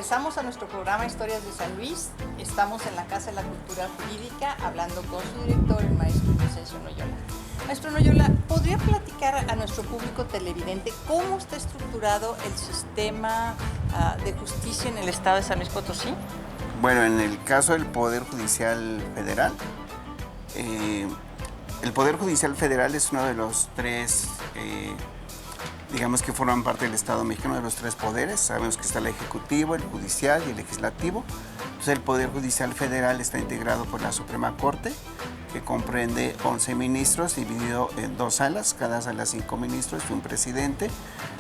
regresamos a nuestro programa Historias de San Luis. Estamos en la Casa de la Cultura Jurídica hablando con su director, el maestro Inocencio Noyola. Maestro Noyola, ¿podría platicar a nuestro público televidente cómo está estructurado el sistema de justicia en el estado de San Luis Potosí? Bueno, en el caso del Poder Judicial Federal, el Poder Judicial Federal es uno de los tres, digamos que forman parte del Estado mexicano, de los tres poderes. Sabemos que está el Ejecutivo, el Judicial y el Legislativo. Entonces el Poder Judicial Federal está integrado por la Suprema Corte, que comprende 11 ministros, dividido en 2 salas, cada sala 5 ministros y un presidente.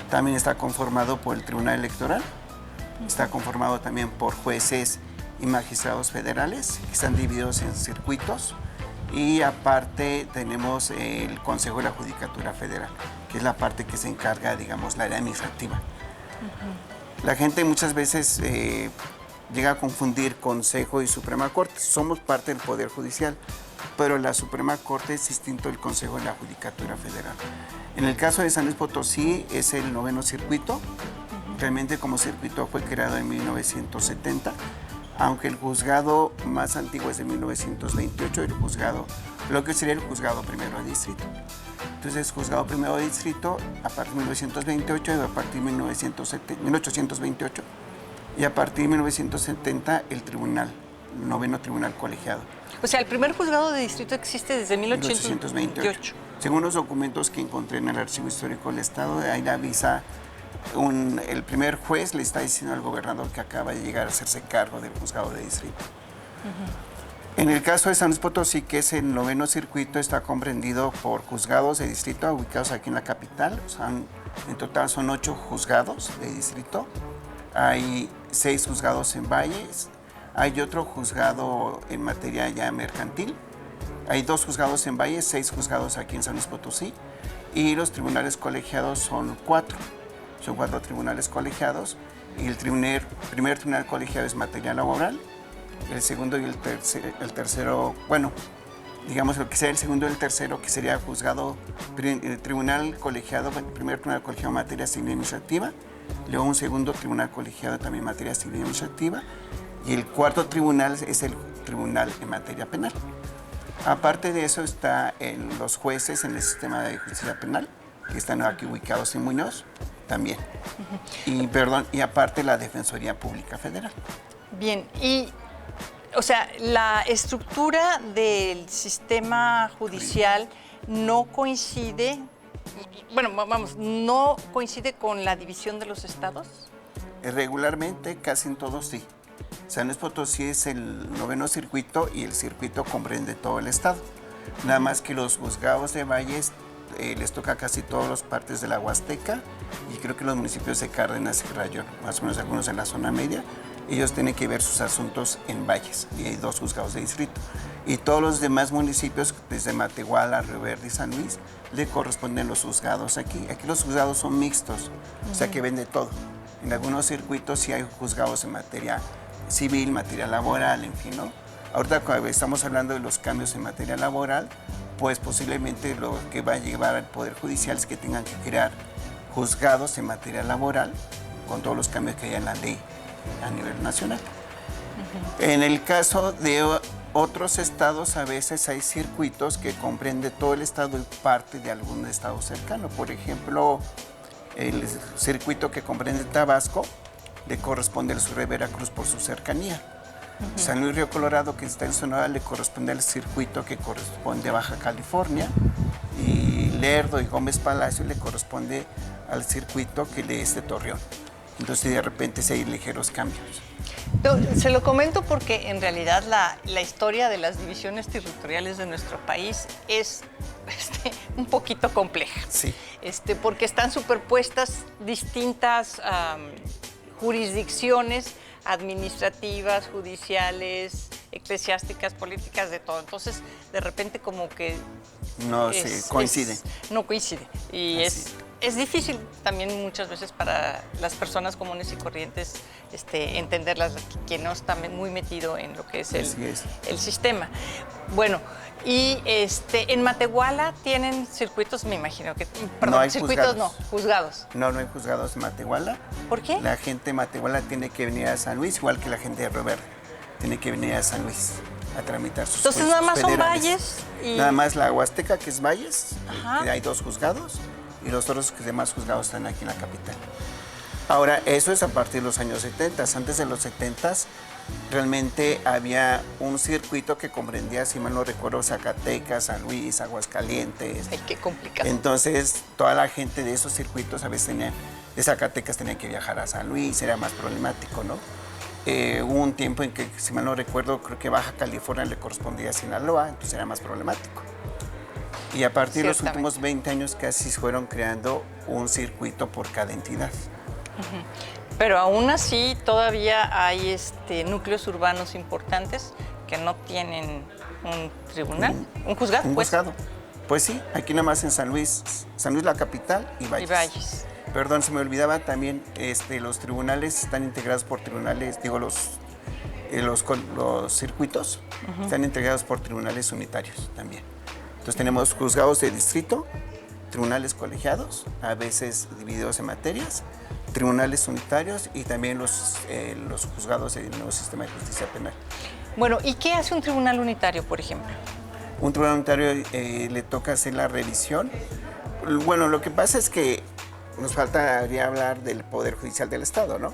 También está conformado por el Tribunal Electoral, está conformado también por jueces y magistrados federales, que están divididos en circuitos. Y aparte tenemos el Consejo de la Judicatura Federal, que es la parte que se encarga, digamos, la área administrativa. La gente muchas veces llega a confundir Consejo y Suprema Corte. Somos parte del Poder Judicial, pero la Suprema Corte es distinto del Consejo de la Judicatura Federal. En el caso de San Luis Potosí es el 9º circuito. Realmente como circuito fue creado en 1970. Aunque el juzgado más antiguo es de 1928, lo que sería el juzgado primero de distrito. Entonces, juzgado primero de distrito a partir de 1928 y a partir de 1828 y a partir de 1970 el tribunal, el 9º tribunal colegiado. O sea, el primer juzgado de distrito existe desde 1828. Según los documentos que encontré en el Archivo Histórico del Estado, ahí la avisa el primer juez le está diciendo al gobernador que acaba de llegar a hacerse cargo del juzgado de distrito. En el caso de San Luis Potosí, que es el 9º circuito, está comprendido por juzgados de distrito ubicados aquí en la capital. En total son 8 juzgados de distrito. Hay 6 juzgados en Valles. Hay otro juzgado en materia ya mercantil. Hay 2 juzgados en Valles, 6 juzgados aquí en San Luis Potosí. Y los tribunales colegiados son 4. Son 4 tribunales colegiados y el primer tribunal colegiado es materia laboral, el segundo y el tercero, bueno, digamos lo que sea el segundo y el tercero, que sería juzgado, el tribunal colegiado, el primer tribunal colegiado en materia civil y administrativa, luego un segundo tribunal colegiado también en materia civil y administrativa, y el cuarto tribunal es el tribunal en materia penal. Aparte de eso está los jueces en el sistema de justicia penal, que están aquí ubicados en Muñoz, también. Y aparte la Defensoría Pública Federal. Bien, o sea, la estructura del sistema judicial no coincide, no coincide con la división de los estados. Regularmente, casi en todos sí. San Luis Potosí es el 9º circuito y el circuito comprende todo el estado. Nada más que los juzgados de Valles les toca casi todas las partes de la Huasteca y creo que los municipios de Cárdenas y Rayón, más o menos algunos en la zona media, ellos tienen que ver sus asuntos en Valles y hay 2 juzgados de distrito. Y todos los demás municipios, desde Matehuala, Río Verde y San Luis, le corresponden los juzgados aquí. Aquí los juzgados son mixtos, o sea que ven de todo. En algunos circuitos sí hay juzgados en materia civil, materia laboral, en fin, ¿no? Ahorita cuando estamos hablando de los cambios en materia laboral, pues posiblemente lo que va a llevar al Poder Judicial es que tengan que crear juzgados en materia laboral con todos los cambios que hay en la ley a nivel nacional. En el caso de otros estados, a veces hay circuitos que comprende todo el estado y parte de algún estado cercano. Por ejemplo, el circuito que comprende Tabasco le corresponde al sur de Veracruz por su cercanía. San Luis Río Colorado, que está en Sonora, le corresponde al circuito que corresponde a Baja California, y Lerdo y Gómez Palacio le corresponde al circuito que le es de Torreón. Entonces, de repente, sí hay ligeros cambios. Se lo comento porque en realidad la historia de las divisiones territoriales de nuestro país es un poquito compleja. Sí. Porque están superpuestas distintas jurisdicciones administrativas, judiciales, eclesiásticas, políticas, de todo. Entonces, de repente como que no se coincide. No coincide. Y es difícil también muchas veces para las personas comunes y corrientes entenderlas, que no está muy metido en lo que es el sistema. Bueno, y en Matehuala tienen circuitos, me imagino que, perdón, no hay circuitos juzgados. no, juzgados. No, no hay juzgados en Matehuala. ¿Por qué? La gente de Matehuala tiene que venir a San Luis, igual que la gente de Río Verde. Tiene que venir a San Luis a tramitar sus Entonces juicios nada más federales. son valles y... Nada más la Huasteca, que es Valles, Ajá. que hay 2 juzgados, y los otros demás juzgados están aquí en la capital. Ahora, eso es a partir de los años 70. Antes de los 70 realmente había un circuito que comprendía, si mal no recuerdo, Zacatecas, San Luis, Aguascalientes. Ay, qué complicado. Entonces, toda la gente de esos circuitos a veces de Zacatecas tenía que viajar a San Luis, era más problemático, ¿no? Hubo un tiempo en que, si mal no recuerdo, creo que Baja California le correspondía a Sinaloa, entonces era más problemático. Y a partir de los últimos 20 años casi fueron creando un circuito por cada entidad. Pero aún así todavía hay núcleos urbanos importantes que no tienen un tribunal, un juzgado. Un pues. juzgado. Pues sí, aquí nada más en San Luis la capital y Valles. Y Valles. Perdón, se me olvidaba también, los tribunales están integrados por tribunales, digo, los circuitos están integrados por tribunales unitarios también. Entonces tenemos juzgados de distrito, tribunales colegiados, a veces divididos en materias, tribunales unitarios y también los juzgados del nuevo sistema de justicia penal. Bueno, ¿y qué hace un tribunal unitario, por ejemplo? Un tribunal unitario le toca hacer la revisión. Bueno, lo que pasa es que nos faltaría hablar del Poder Judicial del Estado, ¿no?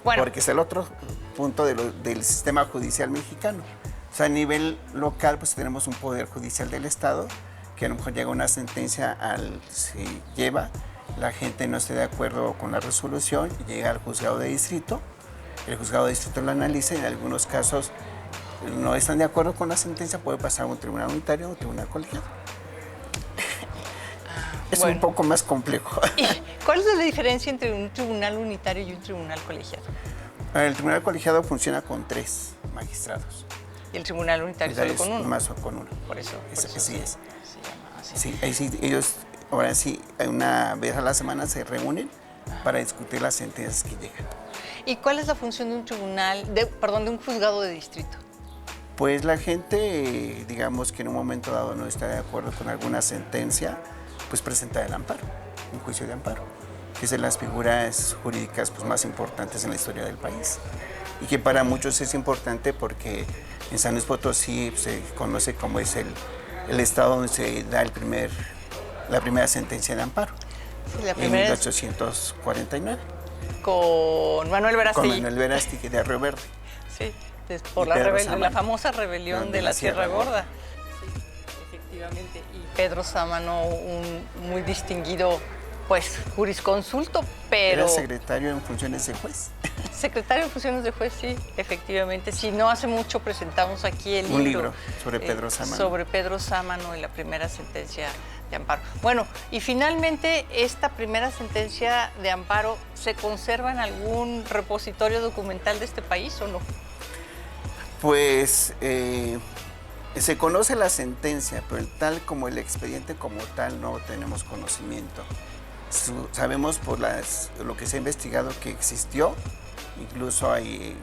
Bueno. Porque es el otro punto del sistema judicial mexicano. O sea, a nivel local, pues tenemos un Poder Judicial del Estado que a lo mejor llega una sentencia si lleva, la gente no esté de acuerdo con la resolución, llega al juzgado de distrito, el juzgado de distrito lo analiza y en algunos casos no están de acuerdo con la sentencia, puede pasar a un tribunal unitario o un tribunal colegiado. Es un poco más complejo. ¿Y cuál es la diferencia entre un tribunal unitario y un tribunal colegiado? El tribunal colegiado funciona con 3 magistrados. ¿Y el tribunal unitario solo con 1? Más con 1. Por eso sí es. Se llama así. Sí, ahí sí, ellos ahora sí, una vez a la semana se reúnen para discutir las sentencias que llegan. ¿Y cuál es la función de un de un juzgado de distrito? Pues la gente, digamos que en un momento dado no está de acuerdo con alguna sentencia, pues presenta el amparo, un juicio de amparo, que es de las figuras jurídicas pues, más importantes en la historia del país. Y que para muchos es importante porque en San Luis Potosí se conoce como es el estado donde se da la primera sentencia de amparo, sí, la primera en 1849. Con Manuel Verástegui. Con Manuel Verástegui de Río Verde. Sí, por la famosa rebelión de la Sierra Gorda. Sí, efectivamente. Y Pedro Sámano, un muy distinguido jurisconsulto, pero... Era secretario en funciones de juez. Secretario en funciones de juez, sí, efectivamente. Sí, no hace mucho presentamos aquí un libro sobre Pedro Sámano. Sobre Pedro Sámano y la primera sentencia de amparo. Bueno, y finalmente, esta primera sentencia de amparo, ¿se conserva en algún repositorio documental de este país o no? Pues se conoce la sentencia, pero tal como el expediente como tal no tenemos conocimiento. Sabemos por lo que se ha investigado que existió, incluso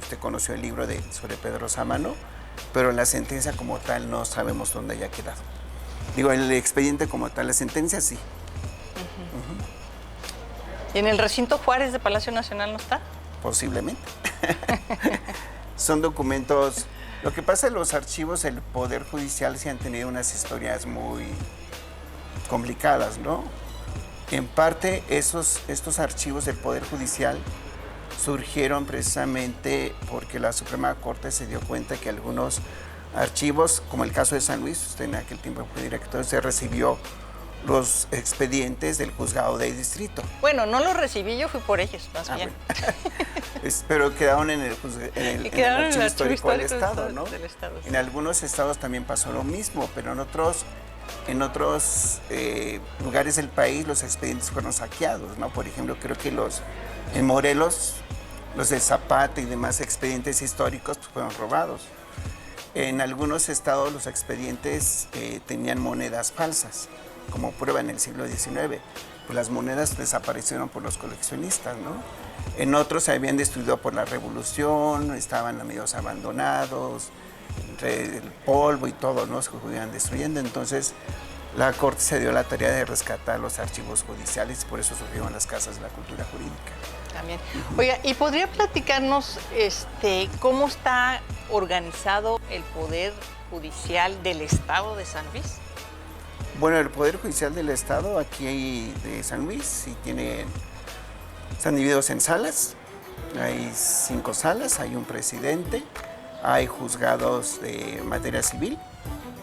usted conoció el libro sobre Pedro Sámano, pero la sentencia como tal no sabemos dónde haya quedado. Digo, el expediente como tal, la sentencia sí. ¿Y en el recinto Juárez de Palacio Nacional no está? Posiblemente. Son documentos. Lo que pasa en los archivos del Poder Judicial sí han tenido unas historias muy complicadas, ¿no? En parte, estos archivos del Poder Judicial surgieron precisamente porque la Suprema Corte se dio cuenta que algunos archivos, como el caso de San Luis, usted en aquel tiempo fue director, se recibió los expedientes del juzgado de distrito. Bueno, no los recibí, yo fui por ellos, más bien. Bueno. Pero quedaron en el archivo histórico del Estado, ¿no? Del Estado, sí. En algunos estados también pasó lo mismo, pero en otros lugares del país los expedientes fueron saqueados, ¿no? Por ejemplo, creo que en Morelos, los de Zapata y demás expedientes históricos pues, fueron robados. En algunos estados los expedientes tenían monedas falsas, como prueba en el siglo XIX. pues las monedas desaparecieron por los coleccionistas, ¿no? En otros se habían destruido por la revolución, estaban a medios abandonados, entre el polvo y todo, ¿no? Se iban destruyendo. Entonces, la Corte se dio la tarea de rescatar los archivos judiciales y por eso surgieron las casas de la cultura jurídica. También. Oiga, ¿y podría platicarnos cómo está organizado el Poder Judicial del Estado de San Luis? Bueno, el Poder Judicial del Estado aquí de San Luis sí están divididos en salas. Hay 5 salas, hay un presidente, hay juzgados de materia civil,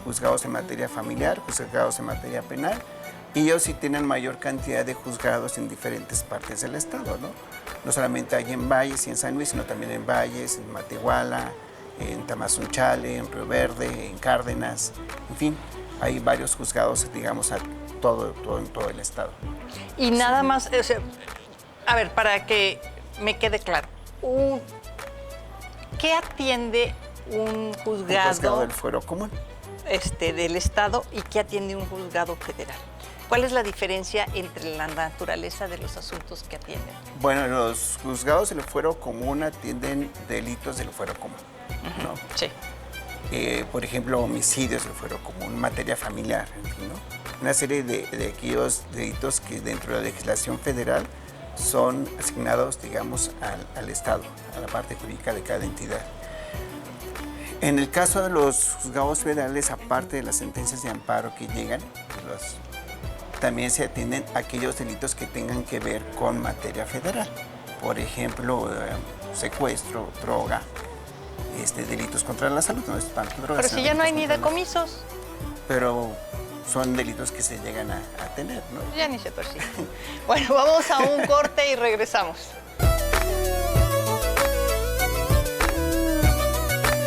juzgados en materia familiar, juzgados en materia penal, y ellos sí tienen mayor cantidad de juzgados en diferentes partes del estado, ¿no? No solamente hay en Valles y en San Luis, sino también en Valles, en Matehuala, en Tamazunchale, en Río Verde, en Cárdenas, en fin, hay varios juzgados, digamos, en todo el estado. Y nada más, o sea, a ver, para que me quede claro, ¿qué atiende un juzgado? Un juzgado del fuero común. Del Estado y qué atiende un juzgado federal. ¿Cuál es la diferencia entre la naturaleza de los asuntos que atienden? Bueno, los juzgados del fuero común atienden delitos del fuero común, ¿no? Sí. Por ejemplo, homicidios del fuero común, materia familiar, ¿no? Una serie de aquellos delitos que dentro de la legislación federal son asignados, digamos, al Estado, a la parte jurídica de cada entidad. En el caso de los juzgados federales, aparte de las sentencias de amparo que llegan, también se atienden aquellos delitos que tengan que ver con materia federal. Por ejemplo, secuestro, droga, delitos contra la salud, no es tanto drogas. Pero si ya no hay ni decomisos. Pero son delitos que se llegan a tener, ¿no? Ya ni se persiguen. Bueno, vamos a un corte y regresamos.